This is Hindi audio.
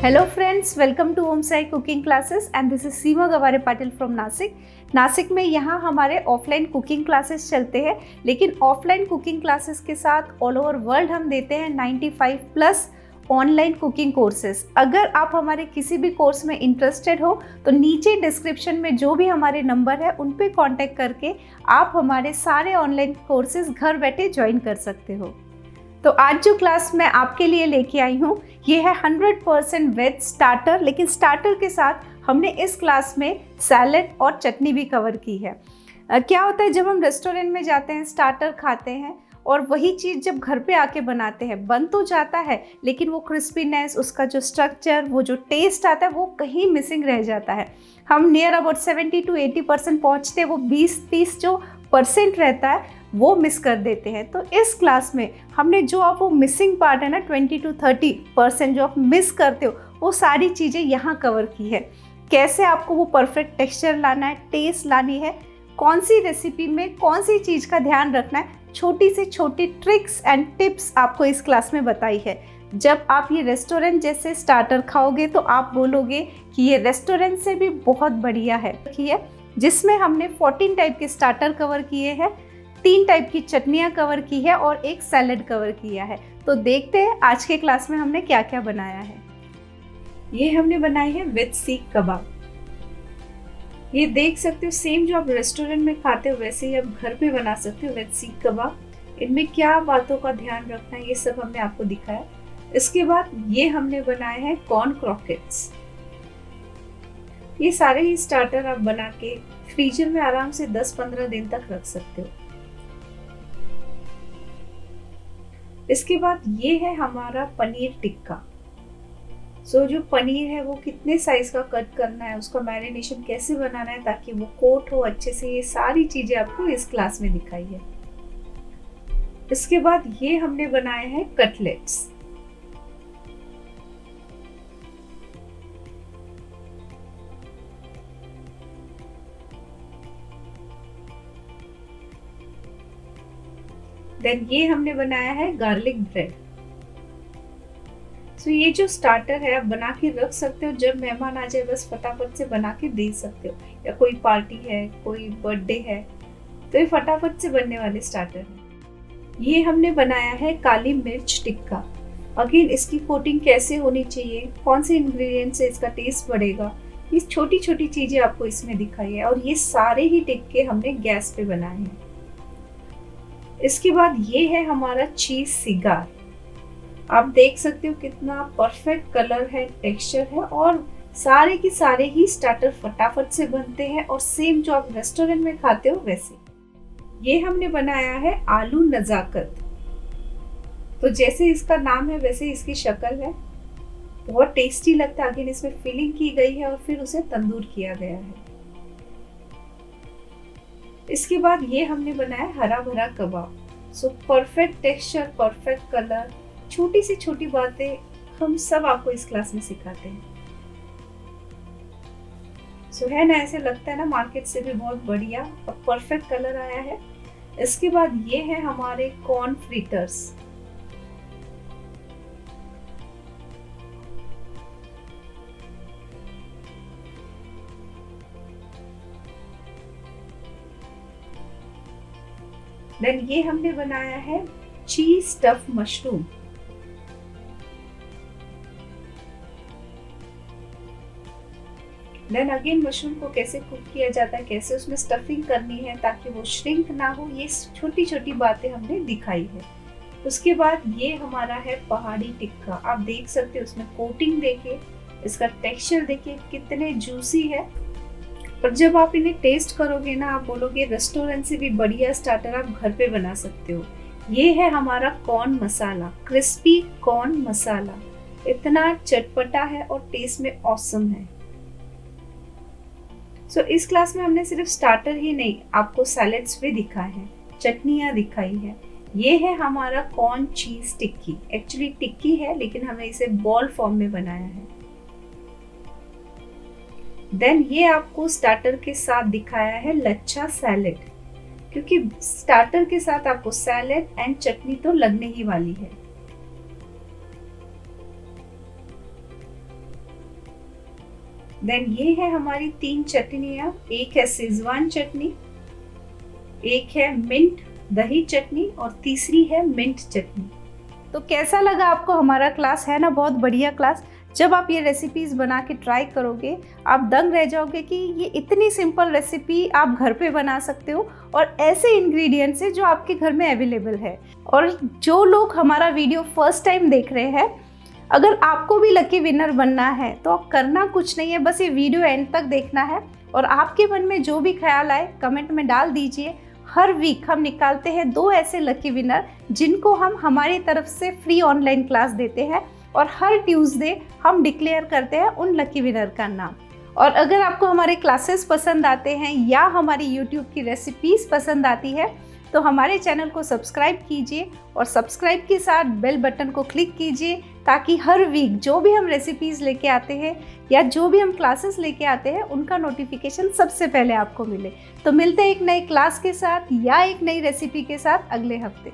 Hello friends, welcome to Om Sai Cooking Classes and this is Seema Gaware Patil from Nashik. Nashik में यहाँ हमारे ऑफलाइन कुकिंग क्लासेस चलते हैं, लेकिन ऑफलाइन कुकिंग क्लासेस के साथ ऑल ओवर वर्ल्ड हम देते हैं 95 प्लस ऑनलाइन कुकिंग कोर्सेज। अगर आप हमारे किसी भी कोर्स में इंटरेस्टेड हो तो नीचे डिस्क्रिप्शन में जो भी हमारे नंबर है उन पे कांटेक्ट करके आप हमारे सारे ऑनलाइन कोर्सेज घर बैठे ज्वाइन कर सकते हो। तो आज जो क्लास मैं आपके लिए लेके आई हूँ ये है 100% वेज स्टार्टर, लेकिन स्टार्टर के साथ हमने इस क्लास में सैलेड और चटनी भी कवर की है। क्या होता है, जब हम रेस्टोरेंट में जाते हैं स्टार्टर खाते हैं और वही चीज़ जब घर पे आके बनाते हैं बन तो जाता है, लेकिन वो क्रिस्पीनेस, उसका जो स्ट्रक्चर, वो जो टेस्ट आता है वो कहीं मिसिंग रह जाता है। हम नियर अबाउट 70 to 80% पहुँचते हैं, वो 20-30 जो % रहता है वो मिस कर देते हैं। तो इस क्लास में हमने जो आप वो मिसिंग पार्ट है ना 20 to 30% जो आप मिस करते हो वो सारी चीज़ें यहाँ कवर की है। कैसे आपको वो परफेक्ट टेक्सचर लाना है, टेस्ट लानी है, कौन सी रेसिपी में कौन सी चीज़ का ध्यान रखना है, छोटी से छोटी ट्रिक्स एंड टिप्स आपको इस क्लास में बताई है। जब आप ये रेस्टोरेंट जैसे स्टार्टर खाओगे तो आप बोलोगे कि ये रेस्टोरेंट से भी बहुत बढ़िया है। जिसमें हमने 14 टाइप के स्टार्टर कवर किए हैं, 3 टाइप की चटनियाँ कवर की है और एक सैलेड कवर किया है। तो देखते हैं आज के क्लास में हमने क्या क्या बनाया है। ये हमने बनाए हैं वेज सीख कबाब। ये देख सकते हो सेम जो आप रेस्टोरेंट में खाते हो वैसे ही आप घर पे बना सकते हो वेज सीख कबाब। इनमें क्या बातों का ध्यान रखना है ये सब हमने आपको दिखाया। इसके बाद ये हमने बनाए हैं कॉर्न क्रॉकेट्स। ये सारे ही स्टार्टर आप बना के फ्रीजर में आराम से 10-15 दिन तक रख सकते हो। इसके बाद ये है हमारा पनीर टिक्का। जो पनीर है वो कितने साइज का कट करना है, उसका मैरिनेशन कैसे बनाना है ताकि वो कोट हो अच्छे से, ये सारी चीजें आपको इस क्लास में दिखाई है। इसके बाद ये हमने बनाए हैं कटलेट्स। देन ये हमने बनाया है गार्लिक ब्रेड। ये जो स्टार्टर है आप बना के रख सकते हो, जब मेहमान आ जाए बस फटाफट से बना के दे सकते हो, या कोई पार्टी है, कोई बर्थडे है तो ये फटाफट से बनने वाले स्टार्टर है। ये हमने बनाया है काली मिर्च टिक्का। अगेन इसकी कोटिंग कैसे होनी चाहिए, कौन से इंग्रेडिएंट से इसका टेस्ट बढ़ेगा, ये छोटी छोटी चीजें आपको इसमें दिखाई है। और ये सारे ही टिक्के हमने गैस पे बनाए हैं। इसके बाद ये है हमारा चीज सिगार। आप देख सकते हो कितना परफेक्ट कलर है, टेक्सचर है, और सारे के सारे ही स्टार्टर फटाफट से बनते हैं और सेम जो आप रेस्टोरेंट में खाते हो वैसे। ये हमने बनाया है आलू नजाकत। तो जैसे इसका नाम है वैसे इसकी शक्ल है, बहुत टेस्टी लगता है। अगेन इसमें फिलिंग की गई है और फिर उसे तंदूर किया गया है। इसके बाद ये हमने बनाया हरा भरा कबाब। परफेक्ट टेक्सचर, परफेक्ट कलर, छोटी से छोटी बातें हम सब आपको इस क्लास में सिखाते हैं। है ना, ऐसे लगता है ना मार्केट से भी बहुत बढ़िया और परफेक्ट कलर आया है। इसके बाद ये है हमारे कॉर्न फ्रीटर्स। देन ये हमने बनाया है cheese stuff mushroom. Then again mushroom को कैसे कुक किया जाता है, कैसे उसमें स्टफिंग करनी है ताकि वो श्रिंक ना हो, ये छोटी छोटी बातें हमने दिखाई है। उसके बाद ये हमारा है पहाड़ी टिक्का। आप देख सकते हो उसमें कोटिंग देखिए, इसका टेक्सचर देखिए कितने जूसी है। और जब आप इन्हें टेस्ट करोगे ना आप बोलोगे रेस्टोरेंट से भी बढ़िया स्टार्टर आप घर पे बना सकते हो। ये है हमारा कॉर्न मसाला, क्रिस्पी कॉर्न मसाला, इतना चटपटा है और टेस्ट में ऑसम है। इस क्लास में हमने सिर्फ स्टार्टर ही नहीं आपको सैलेड्स भी दिखाए हैं, चटनियाँ दिखाई है। ये है हमारा कॉर्न चीज टिक्की। एक्चुअली टिक्की है लेकिन हमने इसे बॉल फॉर्म में बनाया है। देन ये आपको स्टार्टर के साथ दिखाया है लच्छा सैलेड, क्योंकि स्टार्टर के साथ आपको सैलेड एंड चटनी तो लगने ही वाली है। देन ये है हमारी 3 चटनियाँ, एक है शेजवान चटनी, एक है मिंट दही चटनी और तीसरी है मिंट चटनी। तो कैसा लगा आपको हमारा क्लास? है ना बहुत बढ़िया क्लास। जब आप ये रेसिपीज़ बना के ट्राई करोगे आप दंग रह जाओगे कि ये इतनी सिंपल रेसिपी आप घर पे बना सकते हो और ऐसे इंग्रेडिएंट्स है जो आपके घर में अवेलेबल है। और जो लोग हमारा वीडियो फर्स्ट टाइम देख रहे हैं, अगर आपको भी लकी विनर बनना है तो आप करना कुछ नहीं है, बस ये वीडियो एंड तक देखना है और आपके मन में जो भी ख्याल आए कमेंट में डाल दीजिए। हर वीक हम निकालते हैं 2 ऐसे लकी विनर जिनको हम हमारी तरफ से फ्री ऑनलाइन क्लास देते हैं और हर ट्यूसडे हम डिक्लेयर करते हैं उन लकी विनर का नाम। और अगर आपको हमारे क्लासेस पसंद आते हैं या हमारी यूट्यूब की रेसिपीज़ पसंद आती है तो हमारे चैनल को सब्सक्राइब कीजिए और सब्सक्राइब के साथ बेल बटन को क्लिक कीजिए ताकि हर वीक जो भी हम रेसिपीज़ लेके आते हैं या जो भी हम क्लासेस लेके आते हैं उनका नोटिफिकेशन सबसे पहले आपको मिले। तो मिलते हैं एक नई क्लास के साथ या एक नई रेसिपी के साथ अगले हफ्ते।